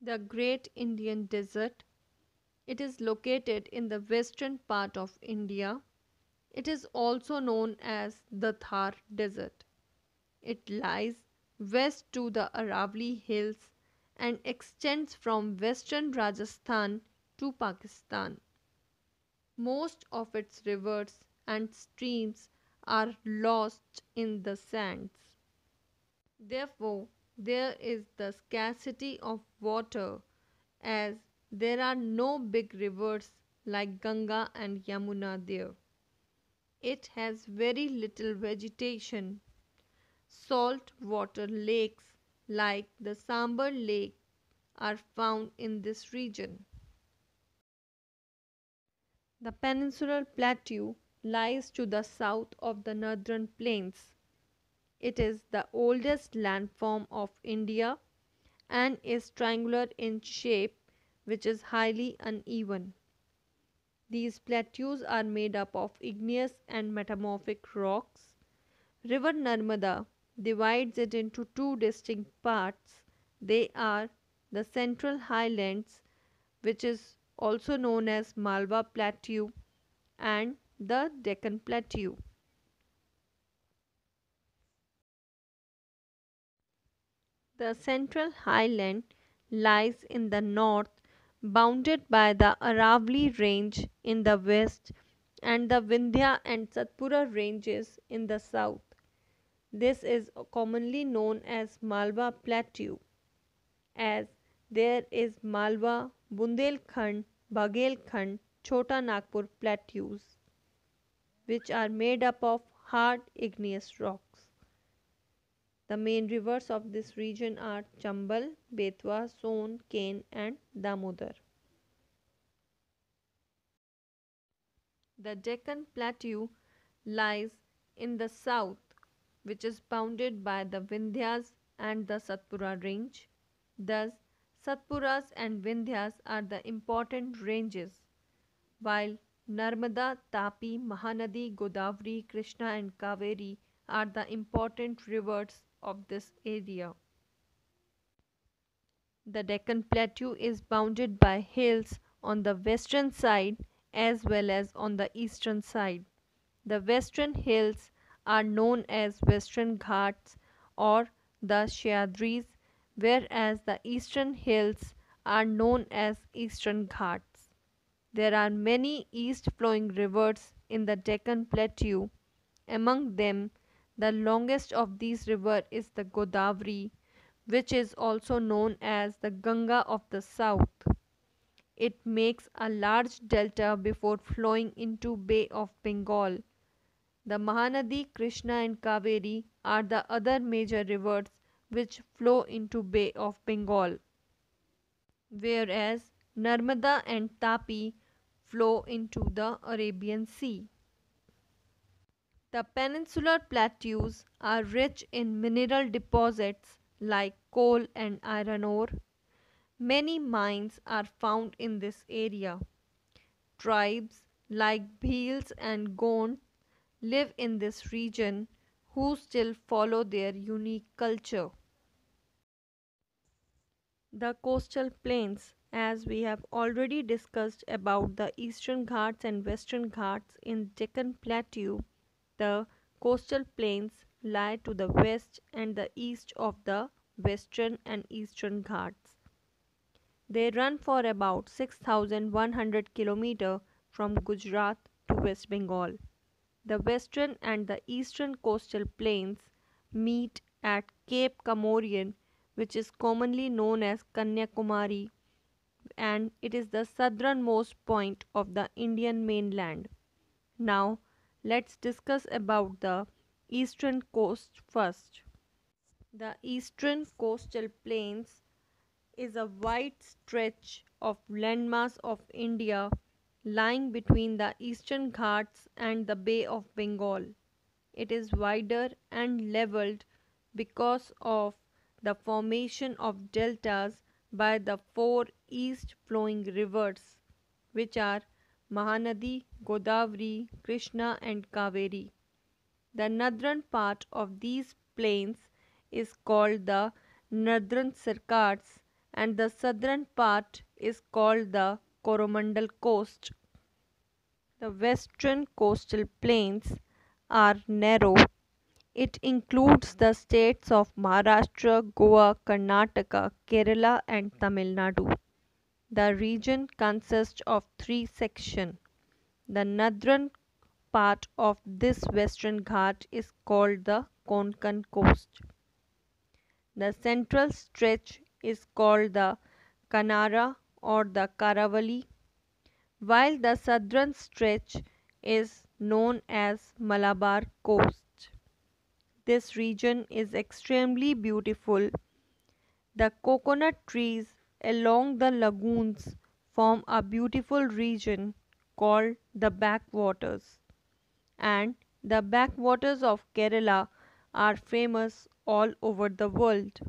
The Great Indian Desert. It is located in the western part of India. It is also known as the Thar Desert. It lies west to the Aravalli Hills and extends from western Rajasthan to Pakistan. Most of its rivers and streams are lost in the sands. Therefore, there is the scarcity of water as there are no big rivers like Ganga and Yamuna there. It has very little vegetation. Salt water lakes like the Sambar Lake are found in this region. The peninsular plateau lies to the south of the northern plains. It is the oldest landform of India and is triangular in shape, which is highly uneven. These plateaus are made up of igneous and metamorphic rocks. River Narmada divides it into two distinct parts. They are the Central Highlands, which is also known as Malwa Plateau, and the Deccan Plateau. The Central Highland lies in the north, bounded by the Aravalli Range in the west and the Vindhya and Satpura ranges in the south. This is commonly known as Malwa Plateau, as there is Malwa, Bundelkhand, Baghelkhand, Chota Nagpur plateaus, which are made up of hard igneous rocks. The main rivers of this region are Chambal, Betwa, Son, Ken, and Damodar. The Deccan Plateau lies in the south, which is bounded by the Vindhyas and the Satpura range. Thus, Satpuras and Vindhyas are the important ranges, while Narmada, Tapi, Mahanadi, Godavari, Krishna, and Kaveri are the important rivers of this area. The Deccan Plateau is bounded by hills on the western side as well as on the eastern side. The western hills are known as Western Ghats or the Sahyadris, whereas the eastern hills are known as Eastern Ghats. There are many east flowing rivers in the Deccan Plateau. Among them, the longest of these rivers is the Godavari, which is also known as the Ganga of the South. It makes a large delta before flowing into Bay of Bengal. The Mahanadi, Krishna and Kaveri are the other major rivers which flow into Bay of Bengal, whereas Narmada and Tapi flow into the Arabian Sea. The peninsular plateaus are rich in mineral deposits like coal and iron ore. Many mines are found in this area. Tribes like Bhils and Gonds live in this region who still follow their unique culture. The coastal plains, as we have already discussed about the Eastern Ghats and Western Ghats in Deccan Plateau, the coastal plains lie to the west and the east of the Western and Eastern Ghats. They run for about 6,100 km from Gujarat to West Bengal. The western and the eastern coastal plains meet at Cape Comorin, which is commonly known as Kanyakumari, and it is the southernmost point of the Indian mainland. Now, let's discuss about the eastern coast first. The eastern coastal plains is a wide stretch of landmass of India lying between the Eastern Ghats and the Bay of Bengal. It is wider and leveled because of the formation of deltas by the four east flowing rivers, which are Mahanadi, Godavari, Krishna, and Kaveri. The northern part of these plains is called the Northern Circades and the southern part is called the Coromandel Coast. The western coastal plains are narrow. It includes the states of Maharashtra, Goa, Karnataka, Kerala, and Tamil Nadu. The region consists of three sections. The northern part of this western Ghat is called the Konkan Coast. The central stretch is called the Kanara or the Karavali, while the southern stretch is known as Malabar Coast. This region is extremely beautiful. The coconut trees along the lagoons form a beautiful region called the backwaters, and the backwaters of Kerala are famous all over the world.